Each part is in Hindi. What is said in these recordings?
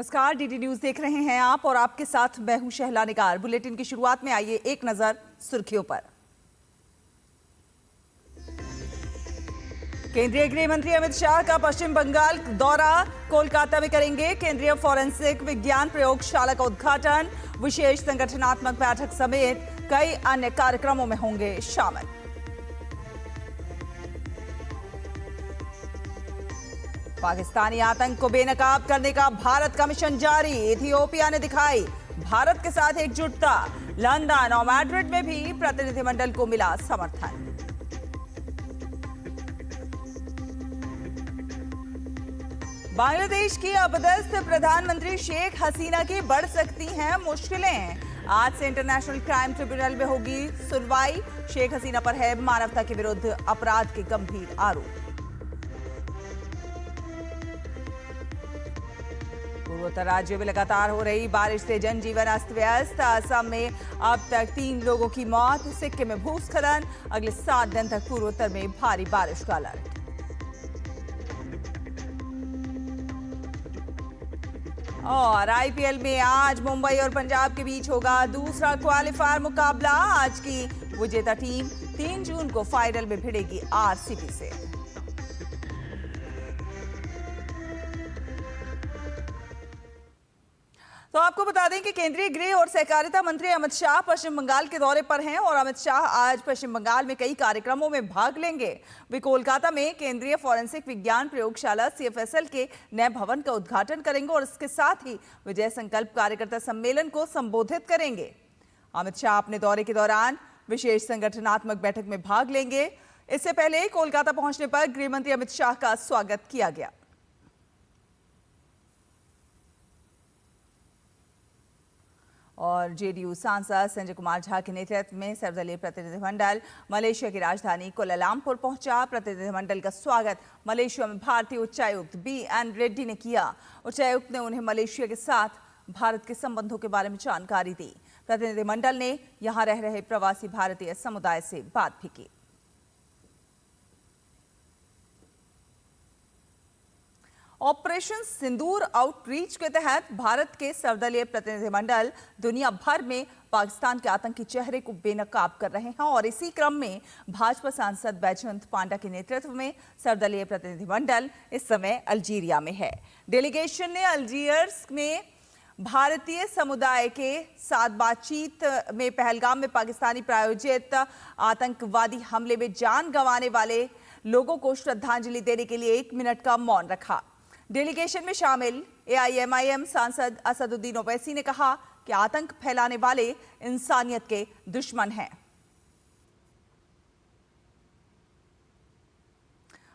नमस्कार, डीडी न्यूज देख रहे हैं आप और आपके साथ मैं हूं शहला निगार। बुलेटिन की शुरुआत में आइए एक नजर सुर्खियों पर। केंद्रीय गृह मंत्री अमित शाह का पश्चिम बंगाल दौरा, कोलकाता में करेंगे केंद्रीय फोरेंसिक विज्ञान प्रयोगशाला का उद्घाटन। विशेष संगठनात्मक बैठक समेत कई अन्य कार्यक्रमों में होंगे शामिल। पाकिस्तानी आतंक को बेनकाब करने का भारत का मिशन जारी, इथियोपिया ने दिखाई भारत के साथ एकजुटता। लंदन और मैड्रिड में भी प्रतिनिधिमंडल को मिला समर्थन। बांग्लादेश की अपदस्थ प्रधानमंत्री शेख हसीना की बढ़ सकती हैं मुश्किलें। आज से इंटरनेशनल क्राइम ट्रिब्यूनल में होगी सुनवाई। शेख हसीना पर है मानवता के विरुद्ध अपराध के गंभीर आरोप। पूर्वोत्तर राज्यों में लगातार हो रही बारिश से जनजीवन अस्त व्यस्त। असम में अब तक 3 लोगों की मौत, सिक्किम में भूस्खलन। अगले 7 दिन तक पूर्वोत्तर में भारी बारिश का अलर्ट। और आईपीएल में आज मुंबई और पंजाब के बीच होगा दूसरा क्वालिफायर मुकाबला। आज की विजेता टीम 3 जून को फाइनल में भिड़ेगी आरसीबी से। तो आपको बता दें कि केंद्रीय गृह और सहकारिता मंत्री अमित शाह पश्चिम बंगाल के दौरे पर हैं और अमित शाह आज पश्चिम बंगाल में कई कार्यक्रमों में भाग लेंगे। वे कोलकाता में केंद्रीय फोरेंसिक विज्ञान प्रयोगशाला सीएफएसएल के नए भवन का उद्घाटन करेंगे और इसके साथ ही विजय संकल्प कार्यकर्ता सम्मेलन को संबोधित करेंगे। अमित शाह अपने दौरे के दौरान विशेष संगठनात्मक बैठक में भाग लेंगे। इससे पहले कोलकाता पहुंचने पर गृह मंत्री अमित शाह का स्वागत किया गया। और जेडीयू सांसद संजय कुमार झा के नेतृत्व में सर्वदलीय प्रतिनिधिमंडल मलेशिया की राजधानी कुआलालंपुर पहुंचा। प्रतिनिधिमंडल का स्वागत मलेशिया में भारतीय उच्चायुक्त बीएन रेड्डी ने किया। उच्चायुक्त ने उन्हें मलेशिया के साथ भारत के संबंधों के बारे में जानकारी दी। प्रतिनिधिमंडल ने यहां रह रहे प्रवासी भारतीय समुदाय से बात भी की। ऑपरेशन सिंदूर आउटरीच के तहत भारत के सर्वदलीय प्रतिनिधिमंडल दुनिया भर में पाकिस्तान के आतंकी चेहरे को बेनकाब कर रहे हैं और इसी क्रम में भाजपा सांसद बैजयंत पांडा के नेतृत्व में सर्वदलीय प्रतिनिधिमंडल इस समय अल्जीरिया में है। डेलीगेशन ने अल्जीयर्स में भारतीय समुदाय के साथ बातचीत में पहलगाम में पाकिस्तानी प्रायोजित आतंकवादी हमले में जान गंवाने वाले लोगों को श्रद्धांजलि देने के लिए 1 मिनट का मौन रखा। डेलीगेशन में शामिल एआईएमआईएम सांसद असदुद्दीन ओवैसी ने कहा कि आतंक फैलाने वाले इंसानियत के दुश्मन हैं।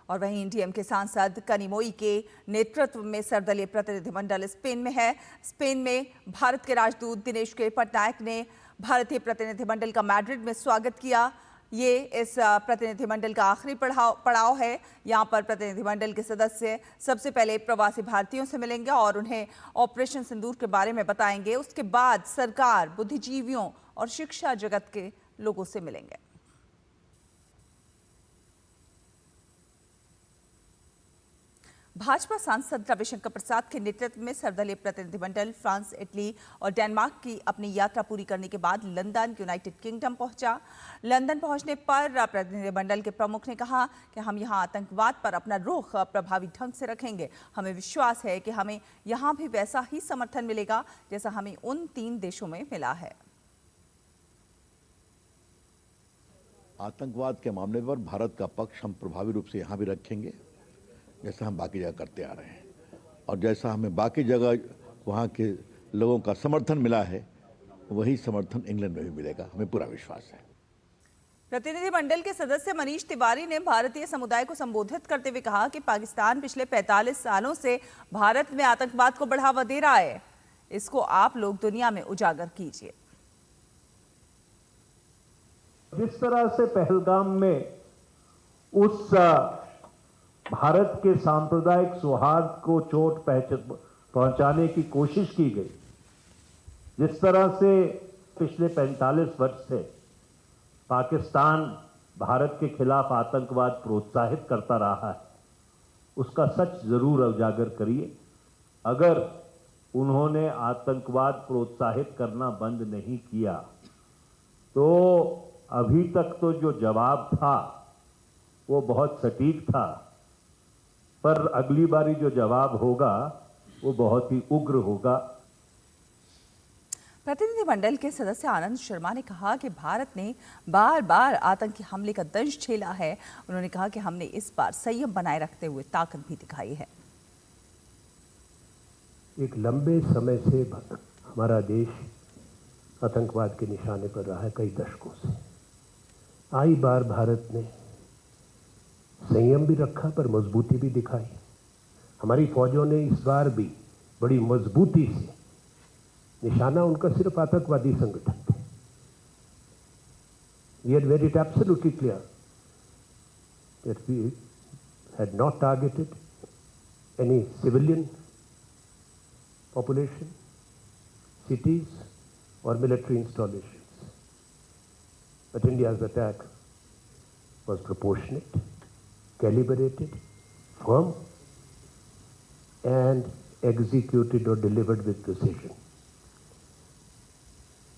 और वहीं एनडीएम के सांसद कनिमोई के नेतृत्व में सर्वदलीय प्रतिनिधिमंडल स्पेन में है। स्पेन में भारत के राजदूत दिनेश के पटनायक ने भारतीय प्रतिनिधिमंडल का मैड्रिड में स्वागत किया। ये इस प्रतिनिधिमंडल का आखिरी पड़ाव है। यहाँ पर प्रतिनिधिमंडल के सदस्य सबसे पहले प्रवासी भारतीयों से मिलेंगे और उन्हें ऑपरेशन सिंदूर के बारे में बताएंगे। उसके बाद सरकार, बुद्धिजीवियों और शिक्षा जगत के लोगों से मिलेंगे। भाजपा सांसद रविशंकर प्रसाद के नेतृत्व में सर्वदलीय प्रतिनिधिमंडल फ्रांस, इटली और डेनमार्क की अपनी यात्रा पूरी करने के बाद लंदन, यूनाइटेड किंगडम पहुंचा। लंदन पहुंचने पर प्रतिनिधिमंडल के प्रमुख ने कहा कि हम यहां आतंकवाद पर अपना रुख प्रभावी ढंग से रखेंगे। हमें विश्वास है कि हमें यहां भी वैसा ही समर्थन मिलेगा जैसा हमें उन 3 देशों में मिला है। आतंकवाद के मामले पर भारत का पक्ष हम प्रभावी रूप से यहाँ भी रखेंगे, जैसा हम बाकी जगह करते आ रहे हैं और जैसा हमें बाकी जगह वहाँ के लोगों का समर्थन मिला है, वही समर्थन इंग्लैंड में भी मिलेगा, हमें पूरा विश्वास है। प्रतिनिधिमंडल के सदस्य मनीष तिवारी ने भारतीय समुदाय को संबोधित करते हुए कहा कि पाकिस्तान पिछले 45 सालों से भारत में आतंकवाद को बढ़ावा दे रहा है। इसको आप लोग दुनिया में उजागर कीजिए। जिस तरह से पहलगाम में उस भारत के सांप्रदायिक सौहार्द को चोट पहुंचाने की कोशिश की गई, जिस तरह से पिछले 45 वर्ष से पाकिस्तान भारत के खिलाफ आतंकवाद प्रोत्साहित करता रहा है, उसका सच जरूर उजागर करिए। अगर उन्होंने आतंकवाद प्रोत्साहित करना बंद नहीं किया। तो अभी तक तो जो जवाब था वो बहुत सटीक था, पर अगली बारी जो जवाब होगा वो बहुत ही उग्र होगा। प्रतिनिधिमंडल के सदस्य आनंद शर्मा ने कहा कि भारत ने बार बार आतंकी हमले का दंश झेला है। उन्होंने कहा कि हमने इस बार संयम बनाए रखते हुए ताकत भी दिखाई है। एक लंबे समय से हमारा देश आतंकवाद के निशाने पर रहा है, कई दशकों से। आई बार भारत ने संयम भी रखा पर मजबूती भी दिखाई। हमारी फौजों ने इस बार भी बड़ी मजबूती से, निशाना उनका सिर्फ आतंकवादी संगठन थे। We had made it absolutely clear that we had not targeted any civilian population, cities or military installations. But India's attack was proportionate, calibrated, firm and executed or delivered with precision.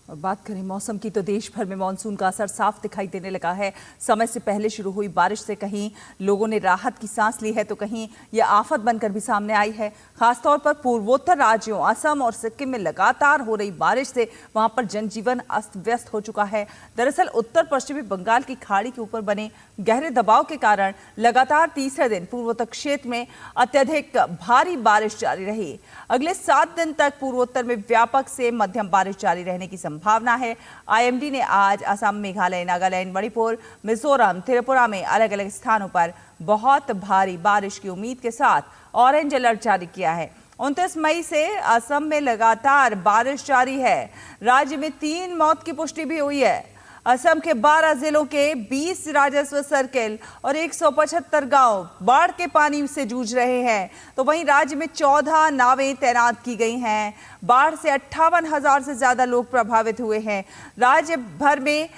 और बात करें मौसम की, तो देश भर में मानसून का असर साफ दिखाई देने लगा है। समय से पहले शुरू हुई बारिश से कहीं लोगों ने राहत की सांस ली है, तो कहीं यह आफत बनकर भी सामने आई है। खासतौर पर पूर्वोत्तर राज्यों असम और सिक्किम में लगातार हो रही बारिश से वहां पर जनजीवन अस्त व्यस्त हो चुका है। दरअसल उत्तर पश्चिमी बंगाल की खाड़ी के ऊपर बने गहरे दबाव के कारण लगातार तीसरे दिन पूर्वोत्तर क्षेत्र में अत्यधिक भारी बारिश जारी रही। अगले 7 दिन तक पूर्वोत्तर में व्यापक से मध्यम बारिश जारी रहने की संभावना है। आईएमडी ने आज असम, मेघालय, नागालैंड, मणिपुर, मिजोरम, त्रिपुरा में अलग अलग स्थानों पर बहुत भारी बारिश की उम्मीद के साथ ऑरेंज अलर्ट जारी किया है। 29 मई से असम में लगातार बारिश जारी है। राज्य में 3 मौत की पुष्टि भी हुई है। असम के 12 जिलों के 20 राजस्व सर्किल और 175 गांव बाढ़ के पानी से जूझ रहे हैं। तो वहीं राज्य में 14 नावें तैनात की गई हैं। बाढ़ से 58,000 से ज्यादा लोग प्रभावित हुए हैं। राज्य भर में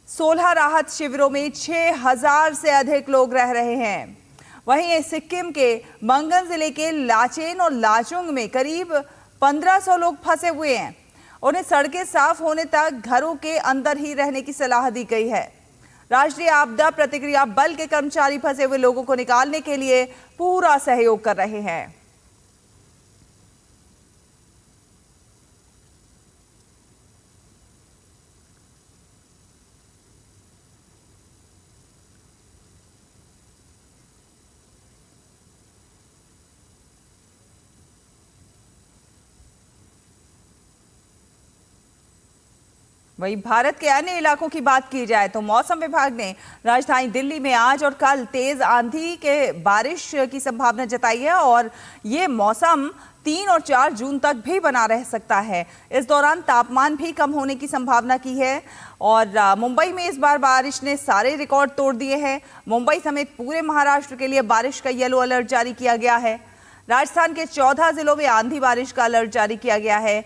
16 राहत शिविरों में 6,000 से अधिक लोग रह रहे हैं। वहीं सिक्किम के मंगन जिले के लाचेन और लाचुंग में करीब 1500 लोग फंसे हुए हैं। उन्हें सड़कें साफ होने तक घरों के अंदर ही रहने की सलाह दी गई है। राष्ट्रीय आपदा प्रतिक्रिया बल के कर्मचारी फंसे हुए लोगों को निकालने के लिए पूरा सहयोग कर रहे हैं। वहीं भारत के अन्य इलाकों की बात की जाए तो मौसम विभाग ने राजधानी दिल्ली में आज और कल तेज आंधी के बारिश की संभावना जताई है और ये मौसम 3 और 4 जून तक भी बना रह सकता है। इस दौरान तापमान भी कम होने की संभावना की है और मुंबई में इस बार बारिश ने सारे रिकॉर्ड तोड़ दिए हैं। मुंबई समेत पूरे महाराष्ट्र के लिए बारिश का येलो अलर्ट जारी किया गया है। राजस्थान के 14 जिलों में आंधी बारिश का अलर्ट जारी किया गया है।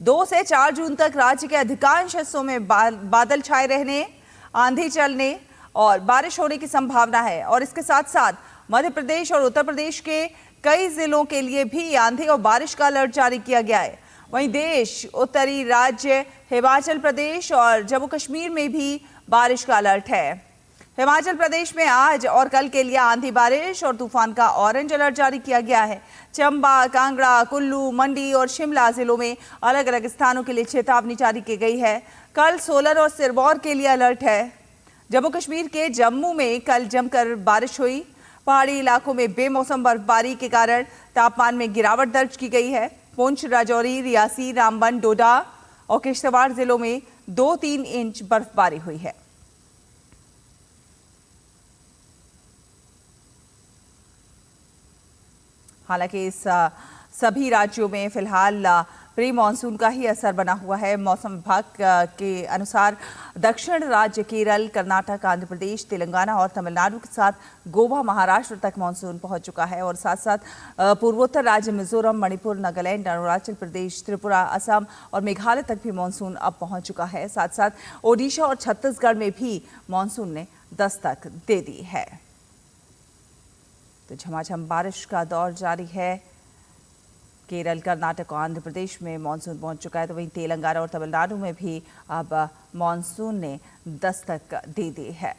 2 से 4 जून तक राज्य के अधिकांश हिस्सों में बादल छाए रहने, आंधी चलने और बारिश होने की संभावना है और इसके साथ साथ मध्य प्रदेश और उत्तर प्रदेश के कई जिलों के लिए भी आंधी और बारिश का अलर्ट जारी किया गया है। वहीं देश उत्तरी राज्य हिमाचल प्रदेश और जम्मू कश्मीर में भी बारिश का अलर्ट है। हिमाचल प्रदेश में आज और कल के लिए आंधी बारिश और तूफान का ऑरेंज अलर्ट जारी किया गया है। चंबा, कांगड़ा, कुल्लू, मंडी और शिमला जिलों में अलग अलग स्थानों के लिए चेतावनी जारी की गई है। कल सोलन और सिरमौर के लिए अलर्ट है। जम्मू कश्मीर के जम्मू में कल जमकर बारिश हुई। पहाड़ी इलाकों में बेमौसम बर्फबारी के कारण तापमान में गिरावट दर्ज की गई है। पुंछ, राजौरी, रियासी, रामबन, डोडा और किश्तवाड़ जिलों में 2-3 इंच बर्फबारी हुई है। हालांकि इस सभी राज्यों में फिलहाल प्री मानसून का ही असर बना हुआ है। मौसम विभाग के अनुसार दक्षिण राज्य केरल, कर्नाटक, आंध्र प्रदेश, तेलंगाना और तमिलनाडु के साथ गोवा, महाराष्ट्र तक मानसून पहुंच चुका है और साथ साथ पूर्वोत्तर राज्य मिजोरम, मणिपुर, नागालैंड, अरुणाचल प्रदेश, त्रिपुरा, असम और मेघालय तक भी मानसून अब पहुंच चुका है। साथ साथ ओडिशा और छत्तीसगढ़ में भी मानसून ने दस्तक दे दी है। तो झमाझम बारिश का दौर जारी है। केरल, कर्नाटक और आंध्र प्रदेश में मानसून पहुंच चुका है, तो वहीं तेलंगाना और तमिलनाडु में भी अब मानसून ने दस्तक दे दी है।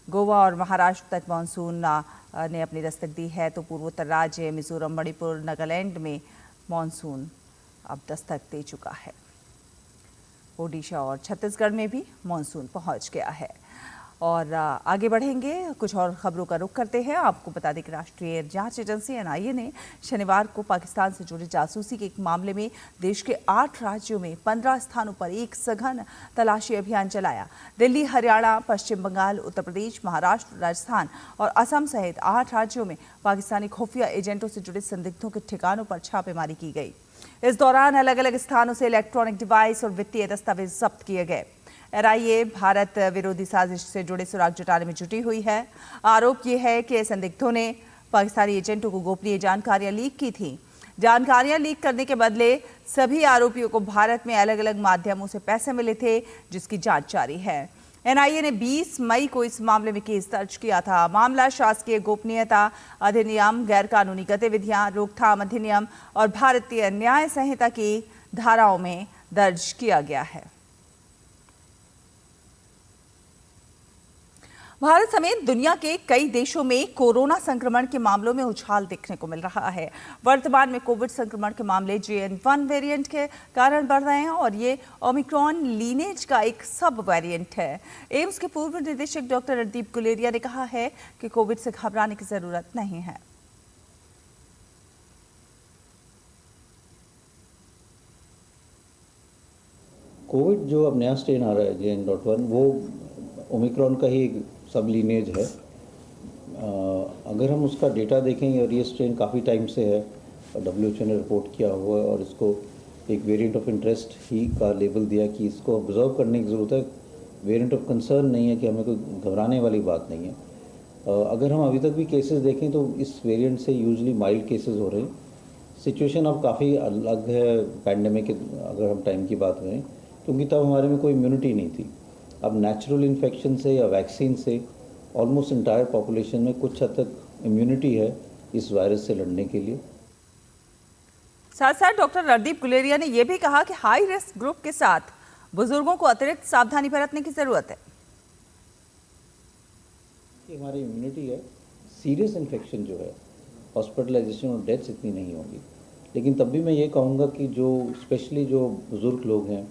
गोवा और महाराष्ट्र तक मानसून ने अपनी दस्तक दी है, तो पूर्वोत्तर राज्य मिजोरम, मणिपुर, नागालैंड में मानसून अब दस्तक दे चुका है। ओडिशा और छत्तीसगढ़ में भी मानसून पहुंच गया है। और आगे बढ़ेंगे, कुछ और खबरों का रुख करते हैं। आपको बता दें कि राष्ट्रीय जांच एजेंसी एनआईए ने शनिवार को पाकिस्तान से जुड़े जासूसी के एक मामले में देश के 8 राज्यों में 15 स्थानों पर एक सघन तलाशी अभियान चलाया। दिल्ली, हरियाणा, पश्चिम बंगाल, उत्तर प्रदेश, महाराष्ट्र, राजस्थान और असम सहित 8 राज्यों में पाकिस्तानी खुफिया एजेंटों से जुड़े संदिग्धों के ठिकानों पर छापेमारी की गई। इस दौरान अलग अलग स्थानों से इलेक्ट्रॉनिक डिवाइस और वित्तीय दस्तावेज जब्त किए गए। एनआईए भारत विरोधी साजिश से जुड़े सुराग जुटाने में जुटी हुई है। आरोप यह है कि संदिग्धों ने पाकिस्तानी एजेंटों को गोपनीय जानकारियां लीक की थी। जानकारियां लीक करने के बदले सभी आरोपियों को भारत में अलग अलग माध्यमों से पैसे मिले थे, जिसकी जांच जारी है। एनआईए ने 20 मई को इस मामले में केस दर्ज किया था। मामला शासकीय गोपनीयता अधिनियम, गैरकानूनी गतिविधियां रोकथाम अधिनियम और भारतीय न्याय संहिता की धाराओं में दर्ज किया गया है। भारत समेत दुनिया के कई देशों में कोरोना संक्रमण के मामलों में उछाल देखने को मिल रहा है। वर्तमान में कोविड संक्रमण के मामले JN.1 वेरिएंट के कारण बढ़ रहे हैं और ये ओमिक्रॉन लीनेज का एक सब वेरिएंट है। एम्स के पूर्व निदेशक डॉक्टर रणदीप गुलेरिया ने कहा है कि कोविड से घबराने की जरूरत नहीं है। कोविड जो अब नया स्ट्रेन आ रहा है JN.1, वो ओमिक्रॉन का ही एक सब लीनेज है। अगर हम उसका डेटा देखें, और ये स्ट्रेन काफ़ी टाइम से है, WHO ने रिपोर्ट किया हुआ है और इसको एक वेरिएंट ऑफ इंटरेस्ट ही का लेबल दिया कि इसको ऑब्जर्व करने की ज़रूरत है। वेरिएंट ऑफ कंसर्न नहीं है, कि हमें कोई घबराने वाली बात नहीं है। अगर हम अभी तक भी केसेस देखें तो इस वेरिएंट से यूजुअली माइल्ड केसेस हो रहे हैं। सिचुएशन अब काफ़ी अलग है पैंडेमिक अगर हम टाइम की बात करें, क्योंकि तब हमारे में कोई इम्यूनिटी नहीं थी। अब नेचुरल इन्फेक्शन से या वैक्सीन से ऑलमोस्ट इंटायर पॉपुलेशन में कुछ हद तक इम्यूनिटी है इस वायरस से लड़ने के लिए। साथ साथ डॉक्टर रणदीप गुलेरिया ने यह भी कहा कि हाई रिस्क ग्रुप के साथ बुजुर्गों को अतिरिक्त सावधानी बरतने की जरूरत है। हमारी इम्यूनिटी है, सीरियस इन्फेक्शन जो है, हॉस्पिटलाइजेशन और डेथ्स इतनी नहीं होगी। लेकिन तब भी मैं ये कहूँगा कि जो स्पेशली जो बुज़ुर्ग लोग हैं,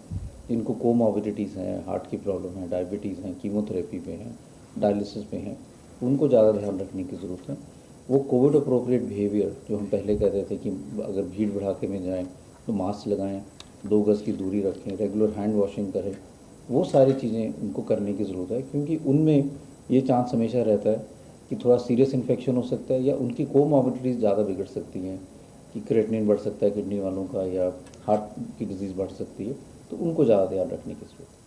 जिनको कोमॉर्बिडिटीज़ हैं, हार्ट की प्रॉब्लम है, डायबिटीज़ हैं, कीमोथेरेपी पे हैं, डायलिसिस पे हैं, उनको ज़्यादा ध्यान रखने की ज़रूरत है। वो कोविड अप्रोप्रिएट बिहेवियर जो हम पहले कहते थे कि अगर भीड़ भड़ाके में जाएं तो मास्क लगाएं, 2 गज़ की दूरी रखें, रेगुलर हैंड वॉशिंग करें, वो सारी चीज़ें उनको करने की ज़रूरत है, क्योंकि उनमें ये चांस हमेशा रहता है कि थोड़ा सीरियस इन्फेक्शन हो सकता है या उनकी कोमॉर्बिडिटीज़ ज़्यादा बिगड़ सकती हैं, कि क्रिएटिनिन बढ़ सकता है किडनी वालों का, या हार्ट की डिजीज़ बढ़ सकती है, तो उनको ज़्यादा ध्यान रखने की ज़रूरत है।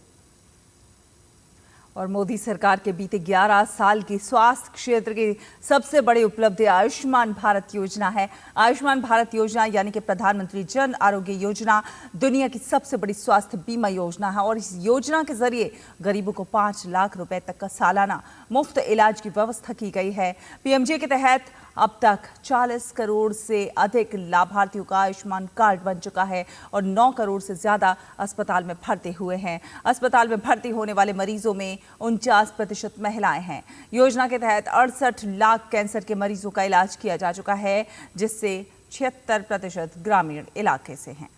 और मोदी सरकार के बीते 11 साल की स्वास्थ्य क्षेत्र की सबसे बड़ी उपलब्धि आयुष्मान भारत योजना है। आयुष्मान भारत योजना यानी कि प्रधानमंत्री जन आरोग्य योजना दुनिया की सबसे बड़ी स्वास्थ्य बीमा योजना है और इस योजना के जरिए गरीबों को 5 लाख रुपए तक का सालाना मुफ्त इलाज की व्यवस्था की गई है। पीएमजे के तहत अब तक 40 करोड़ से अधिक लाभार्थियों का आयुष्मान कार्ड बन चुका है और 9 करोड़ से ज्यादा अस्पताल में भर्ती हुए हैं। अस्पताल में भर्ती होने वाले मरीजों में 49% महिलाएं हैं। योजना के तहत 68 लाख कैंसर के मरीजों का इलाज किया जा चुका है, जिससे 76% ग्रामीण इलाके से हैं।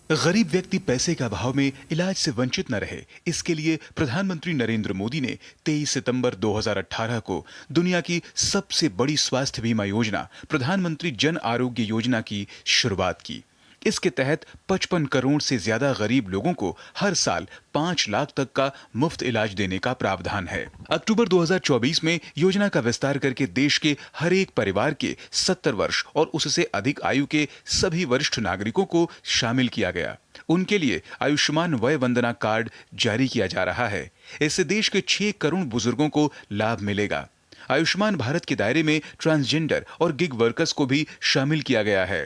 गरीब व्यक्ति पैसे के अभाव में इलाज से वंचित न रहे, इसके लिए प्रधानमंत्री नरेंद्र मोदी ने 23 सितंबर 2018 को दुनिया की सबसे बड़ी स्वास्थ्य बीमा योजना प्रधानमंत्री जन आरोग्य योजना की शुरुआत की। इसके तहत 55 करोड़ से ज्यादा गरीब लोगों को हर साल 5 लाख तक का मुफ्त इलाज देने का प्रावधान है। अक्टूबर 2024 में योजना का विस्तार करके देश के हर एक परिवार के 70 वर्ष और उससे अधिक आयु के सभी वरिष्ठ नागरिकों को शामिल किया गया। उनके लिए आयुष्मान वय वंदना कार्ड जारी किया जा रहा है। इससे देश के 6 करोड़ बुजुर्गों को लाभ मिलेगा। आयुष्मान भारत के दायरे में ट्रांसजेंडर और गिग वर्कर्स को भी शामिल किया गया है।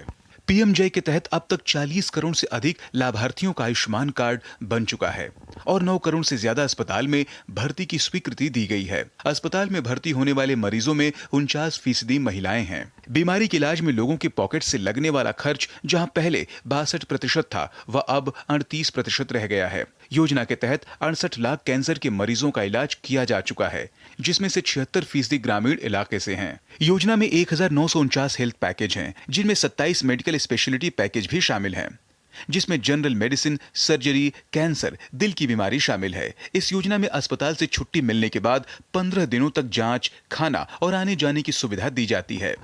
पीएमजय के तहत अब तक 40 करोड़ से अधिक लाभार्थियों का आयुष्मान कार्ड बन चुका है और 9 करोड़ से ज्यादा अस्पताल में भर्ती की स्वीकृति दी गई है। अस्पताल में भर्ती होने वाले मरीजों में 49% महिलाएं हैं। बीमारी के इलाज में लोगों के पॉकेट से लगने वाला खर्च जहां पहले 62% था, वह अब 38% रह गया है। योजना के तहत 68 लाख कैंसर के मरीजों का इलाज किया जा चुका है, जिसमें से 76% ग्रामीण इलाके से हैं। योजना में 1949 हेल्थ पैकेज हैं, जिनमें 27 मेडिकल स्पेशलिटी पैकेज भी शामिल हैं, जिसमें जनरल मेडिसिन, सर्जरी, कैंसर, दिल की बीमारी शामिल है। इस योजना में अस्पताल से छुट्टी मिलने के बाद 15 दिनों तक जांच, खाना और आने जाने की सुविधा दी जाती है।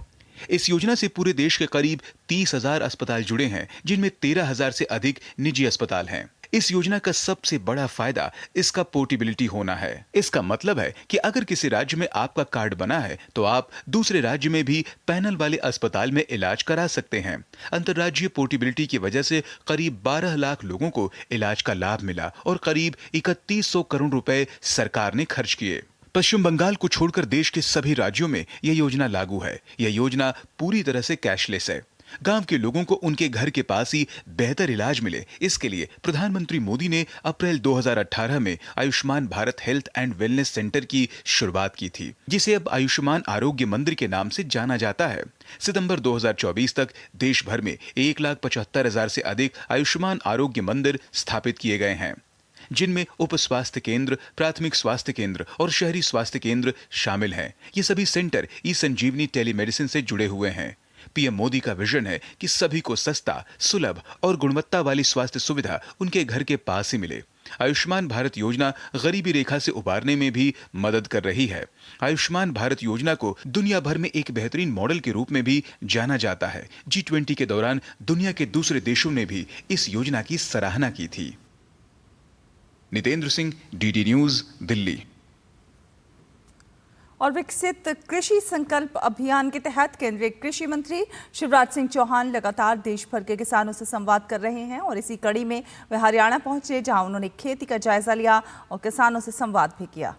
इस योजना से पूरे देश के करीब 30,000 अस्पताल जुड़े हैं, जिनमें 13,000 से अधिक निजी अस्पताल हैं। इस योजना का सबसे बड़ा फायदा इसका पोर्टेबिलिटी होना है। इसका मतलब है कि अगर किसी राज्य में आपका कार्ड बना है तो आप दूसरे राज्य में भी पैनल वाले अस्पताल में इलाज करा सकते हैं। अंतर्राज्यीय पोर्टेबिलिटी की वजह से करीब 12 लाख लोगों को इलाज का लाभ मिला और करीब 3100 करोड़ रुपए सरकार ने खर्च किए। पश्चिम बंगाल को छोड़कर देश के सभी राज्यों में यह योजना लागू है। यह योजना पूरी तरह से कैशलेस है। गांव के लोगों को उनके घर के पास ही बेहतर इलाज मिले, इसके लिए प्रधानमंत्री मोदी ने अप्रैल 2018 में Ayushman Bharat health and wellness centre की शुरुआत की थी, जिसे अब आयुष्मान आरोग्य मंदिर के नाम से जाना जाता है। सितंबर 2024 तक देश भर में 1,75,000 से अधिक आयुष्मान आरोग्य मंदिर स्थापित किए गए हैं, जिनमें उप स्वास्थ्य केंद्र, प्राथमिक स्वास्थ्य केंद्र और शहरी स्वास्थ्य केंद्र शामिल हैं। ये सभी सेंटर ई-संजीवनी टेलीमेडिसिन से जुड़े हुए हैं। पीएम मोदी का विजन है कि सभी को सस्ता, सुलभ और गुणवत्ता वाली स्वास्थ्य सुविधा उनके घर के पास ही मिले। आयुष्मान भारत योजना गरीबी रेखा से उबारने में भी मदद कर रही है। आयुष्मान भारत योजना को दुनिया भर में एक बेहतरीन मॉडल के रूप में भी जाना जाता है। G20 के दौरान दुनिया के दूसरे देशों ने भी इस योजना की सराहना की थी। Nitendra Singh, DD news, Delhi. और विकसित कृषि संकल्प अभियान के तहत केंद्रीय कृषि मंत्री शिवराज सिंह चौहान लगातार देश भर के किसानों से संवाद कर रहे हैं और इसी कड़ी में वे हरियाणा पहुंचे, जहां उन्होंने खेती का जायजा लिया और किसानों से संवाद भी किया।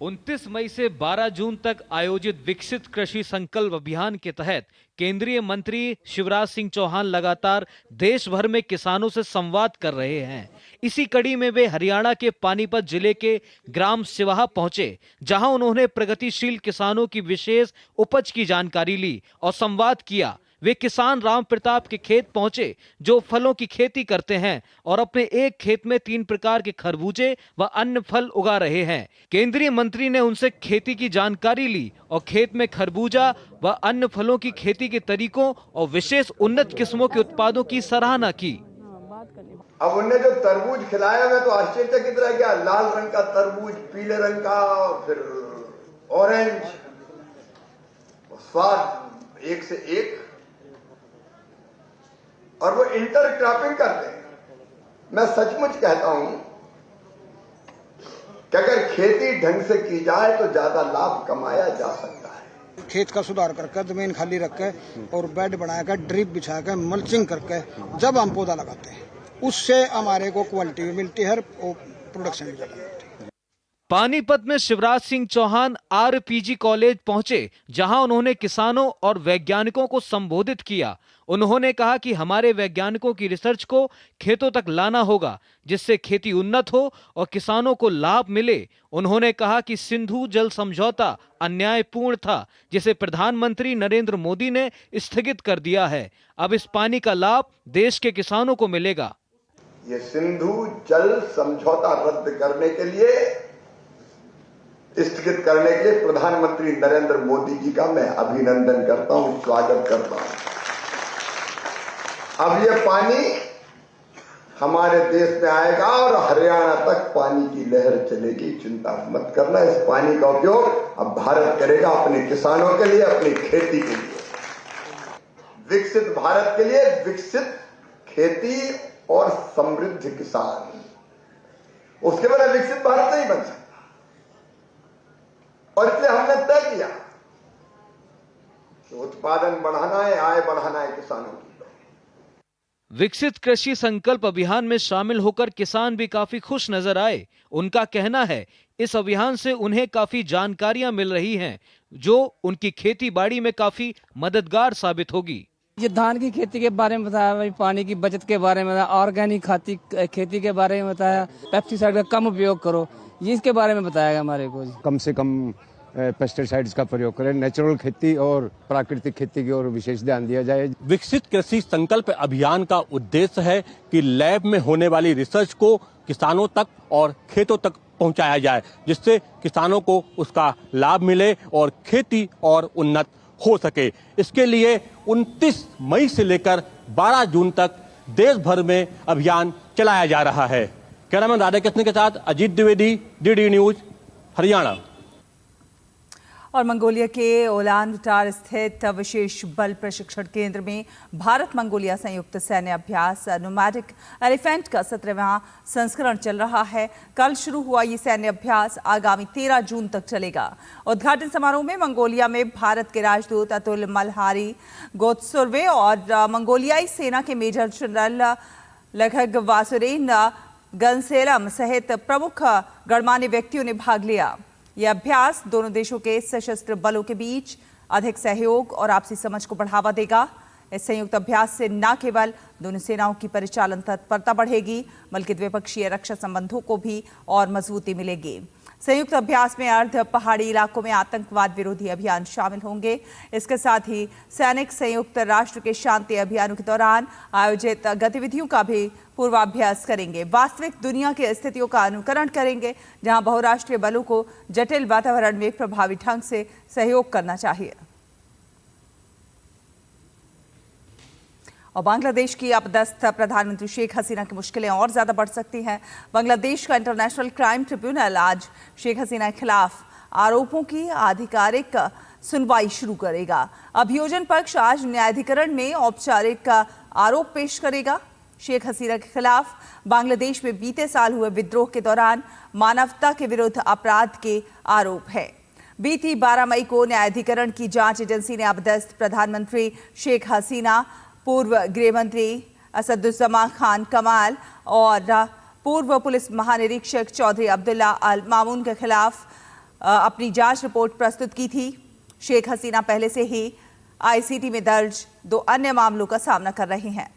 29 मई से 12 जून तक आयोजित विकसित कृषि संकल्प अभियान के तहत केंद्रीय मंत्री शिवराज सिंह चौहान लगातार देश भर में किसानों से संवाद कर रहे हैं। इसी कड़ी में वे हरियाणा के पानीपत जिले के ग्राम सिवाहा पहुंचे, जहां उन्होंने प्रगतिशील किसानों की विशेष उपज की जानकारी ली और संवाद किया। वे किसान राम प्रताप के खेत पहुंचे, जो फलों की खेती करते हैं और अपने एक खेत में 3 प्रकार के खरबूजे व अन्य फल उगा रहे हैं। केंद्रीय मंत्री ने उनसे खेती की जानकारी ली और खेत में खरबूजा व अन्य फलों की खेती के तरीकों और विशेष उन्नत किस्मों के उत्पादों की सराहना की। अब उनने जो तरबूज खिलाया, मैं तो आश्चर्यचकित रह गया। लाल रंग का तरबूज, पीले रंग का, फिर ऑरेंज, स्वाद एक से एक, और वो इंटर क्रॉपिंग करते हैं। मैं सचमुच कहता हूं कि अगर खेती ढंग से की जाए तो ज्यादा लाभ कमाया जा सकता है। खेत का सुधार करके, जमीन खाली रख के और बेड बनाकर, ड्रिप बिछा के, मल्चिंग करके जब हम पौधा लगाते हैं, उससे हमारे को क्वालिटी भी मिलती है और प्रोडक्शन भी ज्यादा मिलती है। पानीपत में शिवराज सिंह चौहान RPG कॉलेज पहुंचे, जहां उन्होंने किसानों और वैज्ञानिकों को संबोधित किया। उन्होंने कहा कि हमारे वैज्ञानिकों की रिसर्च को खेतों तक लाना होगा, जिससे खेती उन्नत हो और किसानों को लाभ मिले। उन्होंने कहा कि सिंधु जल समझौता अन्यायपूर्ण था, जिसे प्रधानमंत्री नरेंद्र मोदी ने स्थगित कर दिया है। अब इस पानी का लाभ देश के किसानों को मिलेगा। ये सिंधु जल समझौता रद्द करने के लिए, स्थगित करने के लिए प्रधानमंत्री नरेंद्र मोदी जी का मैं अभिनंदन करता हूं, स्वागत करता हूं। अब ये पानी हमारे देश में आएगा और हरियाणा तक पानी की लहर चलेगी। चिंता मत करना, इस पानी का उपयोग अब भारत करेगा अपने किसानों के लिए, अपनी खेती के लिए। विकसित भारत के लिए विकसित खेती और समृद्ध किसान, उसके बिना विकसित भारत नहीं बन सकता। और इसलिए हमने तय किया कि उत्पादन बढ़ाना है, आय बढ़ाना है किसानों की। विकसित कृषि संकल्प अभियान में शामिल होकर किसान भी काफी खुश नजर आए। उनका कहना है इस अभियान से उन्हें काफी जानकारियां मिल रही हैं। जो उनकी खेती बाड़ी में काफी मददगार साबित होगी। ये धान की खेती के बारे में बताया, भाई पानी की बचत के बारे में बताया, ऑर्गेनिक खेती के बारे में बताया, पेस्टिसाइड का कम उपयोग करो, ये इसके बारे में बताया गया हमारे को। कम से कम पेस्टिसाइड्स का प्रयोग करें, नेचुरल खेती और प्राकृतिक खेती की ओर विशेष ध्यान दिया जाए। विकसित कृषि संकल्प अभियान का उद्देश्य है कि लैब में होने वाली रिसर्च को किसानों तक और खेतों तक पहुंचाया जाए, जिससे किसानों को उसका लाभ मिले और खेती और उन्नत हो सके। इसके लिए 29 मई से लेकर 12 जून तक देश भर में अभियान चलाया जा रहा है। कैमरामैन राधाकृष्ण के साथ अजीत द्विवेदी, डीडी न्यूज, हरियाणा। और मंगोलिया के उलान बातर स्थित विशेष बल प्रशिक्षण केंद्र में भारत मंगोलिया संयुक्त सैन्य अभ्यास नोमैडिक एलिफेंट का 17वां संस्करण चल रहा है। कल शुरू हुआ ये सैन्य अभ्यास आगामी 13 जून तक चलेगा। उद्घाटन समारोह में मंगोलिया में भारत के राजदूत अतुल मल्हारी गोत्सुर्वे और मंगोलियाई सेना के मेजर जनरल लखग वासुरेन गनसेलम सहित प्रमुख गणमान्य व्यक्तियों ने भाग लिया। यह अभ्यास दोनों देशों के सशस्त्र बलों के बीच अधिक सहयोग और आपसी समझ को बढ़ावा देगा। इस संयुक्त अभ्यास से न केवल दोनों सेनाओं की परिचालन तत्परता बढ़ेगी, बल्कि द्विपक्षीय रक्षा संबंधों को भी और मजबूती मिलेगी। संयुक्त अभ्यास में अर्ध पहाड़ी इलाकों में आतंकवाद विरोधी अभियान शामिल होंगे। इसके साथ ही सैनिक संयुक्त राष्ट्र के शांति अभियानों के दौरान आयोजित गतिविधियों का भी पूर्वाभ्यास करेंगे। वास्तविक दुनिया की स्थितियों का अनुकरण करेंगे, जहां बहुराष्ट्रीय बलों को जटिल वातावरण में प्रभावी ढंग से सहयोग करना चाहिए। और बांग्लादेश की अपदस्थ प्रधानमंत्री शेख हसीना की मुश्किलें और ज्यादा बढ़ सकती हैं। बांग्लादेश का इंटरनेशनल क्राइम ट्रिब्यूनल आज शेख हसीना के खिलाफ आरोपों की आधिकारिक सुनवाई शुरू करेगा। अभियोजन पक्ष आज न्यायाधिकरण में औपचारिक आरोप पेश करेगा। शेख हसीना के खिलाफ बांग्लादेश में बीते साल हुए विद्रोह के दौरान मानवता के विरुद्ध अपराध के आरोप है। बीती 12 मई को न्यायाधिकरण की जांच एजेंसी ने अपदस्थ प्रधानमंत्री शेख हसीना, पूर्व गृह मंत्री असदुज्जमा खान कमाल और पूर्व पुलिस महानिरीक्षक चौधरी अब्दुल्ला अल मामून के खिलाफ अपनी जांच रिपोर्ट प्रस्तुत की थी। शेख हसीना पहले से ही आईसीटी में दर्ज 2 अन्य मामलों का सामना कर रहे हैं।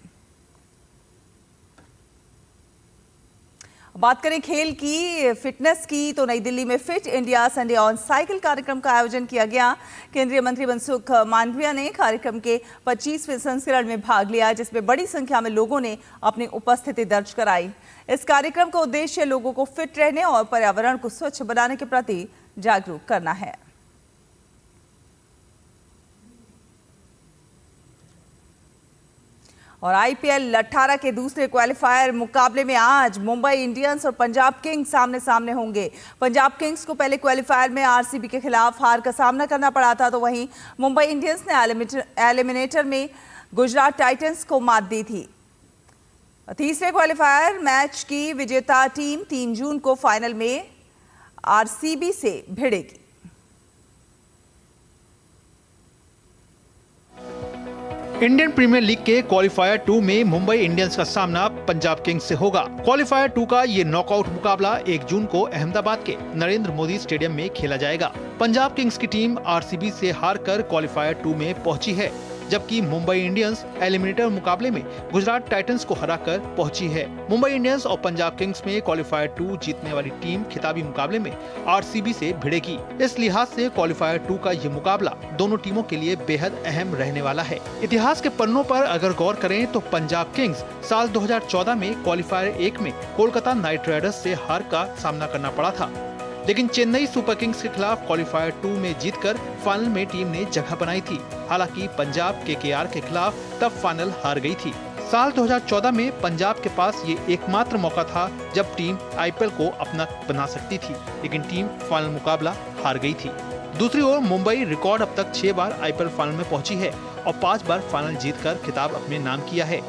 बात करें खेल की, फिटनेस की, तो नई दिल्ली में fit India Sunday on cycle कार्यक्रम का आयोजन किया गया। केंद्रीय मंत्री मनसुख मांडविया ने कार्यक्रम के 25वें संस्करण में भाग लिया, जिसमें बड़ी संख्या में लोगों ने अपनी उपस्थिति दर्ज कराई। इस कार्यक्रम का उद्देश्य लोगों को फिट रहने और पर्यावरण को स्वच्छ बनाने के प्रति जागरूक करना है। और आईपीएल 18 के दूसरे क्वालिफायर मुकाबले में आज मुंबई इंडियंस और पंजाब किंग्स आमने सामने होंगे। पंजाब किंग्स को पहले क्वालिफायर में आरसीबी के खिलाफ हार का सामना करना पड़ा था, तो वहीं मुंबई इंडियंस ने एलिमिनेटर में गुजरात टाइटंस को मात दी थी। तीसरे क्वालिफायर मैच की विजेता टीम 3 जून को फाइनल में आरसीबी से भिड़ेगी। इंडियन प्रीमियर लीग के क्वालिफायर 2 में मुंबई इंडियंस का सामना पंजाब किंग्स से होगा। क्वालिफायर 2 का ये नॉकआउट मुकाबला 1 जून को अहमदाबाद के नरेंद्र मोदी स्टेडियम में खेला जाएगा। पंजाब किंग्स की टीम आरसीबी से हारकर क्वालिफायर 2 में पहुंची है, जबकि मुंबई इंडियंस एलिमिनेटर मुकाबले में गुजरात टाइटंस को हराकर पहुंची है। मुंबई इंडियंस और पंजाब किंग्स में क्वालिफायर 2 जीतने वाली टीम खिताबी मुकाबले में आरसीबी से भिड़ेगी। इस लिहाज से क्वालिफायर 2 का ये मुकाबला दोनों टीमों के लिए बेहद अहम रहने वाला है। इतिहास के पन्नों पर अगर गौर करें तो पंजाब किंग्स साल 2014 में क्वालिफायर 1 में कोलकाता नाइट राइडर्स से हार का सामना करना पड़ा था, लेकिन चेन्नई सुपर किंग्स के खिलाफ क्वालिफायर 2 में जीतकर फाइनल में टीम ने जगह बनाई थी। हालांकि पंजाब केकेआर के खिलाफ तब फाइनल हार गई थी। साल 2014 में पंजाब के पास ये एकमात्र मौका था जब टीम आईपीएल को अपना बना सकती थी, लेकिन टीम फाइनल मुकाबला हार गई थी। दूसरी ओर मुंबई रिकॉर्ड अब तक 6 बार आईपीएल फाइनल में पहुंची है और 5 बार फाइनल जीतकर खिताब अपने नाम किया है।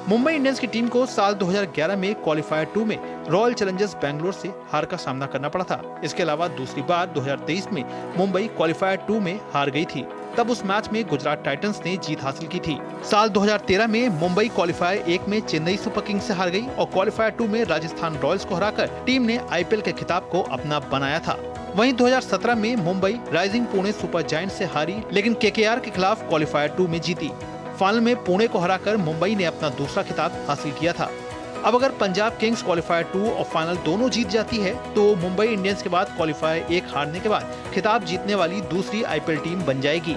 मुंबई इंडियंस की टीम को साल 2011 में क्वालिफायर 2 में रॉयल चैलेंजर्स बैंगलोर से हार का सामना करना पड़ा था। इसके अलावा दूसरी बार 2023 में मुंबई क्वालिफायर 2 में हार गई थी। तब उस मैच में गुजरात टाइटंस ने जीत हासिल की थी। साल 2013 में मुंबई क्वालिफायर 1 में चेन्नई सुपर किंग्स से हार गई और क्वालिफायर 2 में राजस्थान रॉयल्स को हराकर टीम ने आईपीएल के खिताब को अपना बनाया था। वहीं 2017 में Mumbai rising Pune super giant से हारी, लेकिन केकेआर के खिलाफ क्वालिफायर 2 में जीती। फाइनल में पुणे को हराकर मुंबई ने अपना दूसरा खिताब हासिल किया था। अब अगर पंजाब किंग्स क्वालिफायर 2 और फाइनल दोनों जीत जाती है तो मुंबई इंडियंस के बाद क्वालिफायर 1 हारने के बाद खिताब जीतने वाली दूसरी आईपीएल टीम बन जाएगी।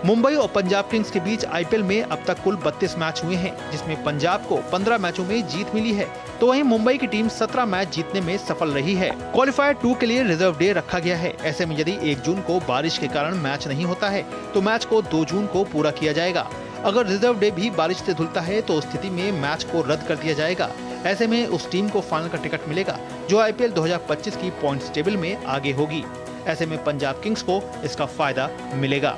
मुंबई और पंजाब किंग्स के बीच आईपीएल में अब तक कुल 32 मैच हुए हैं, जिसमें पंजाब को 15 मैचों में जीत मिली है, तो वहीं मुंबई की टीम 17 मैच जीतने में सफल रही है। क्वालिफायर 2 के लिए रिजर्व डे रखा गया है। ऐसे में यदि 1 जून को बारिश के कारण मैच नहीं होता है तो मैच को 2 जून को पूरा किया जाएगा। अगर रिजर्व डे भी बारिश से धुलता है तो उस स्थिति में मैच को रद्द कर दिया जाएगा। ऐसे में उस टीम को फाइनल का टिकट मिलेगा जो आईपीएल 2025 की पॉइंट्स टेबल में आगे होगी। ऐसे में पंजाब किंग्स को इसका फायदा मिलेगा।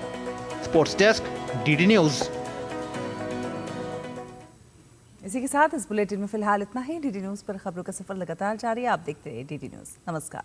Sports desk, DD news. इसी के साथ इस बुलेटिन में फिलहाल इतना ही। डीडी न्यूज पर खबरों का सफर लगातार जारी है। आप देखते रहिए डीडी न्यूज। नमस्कार।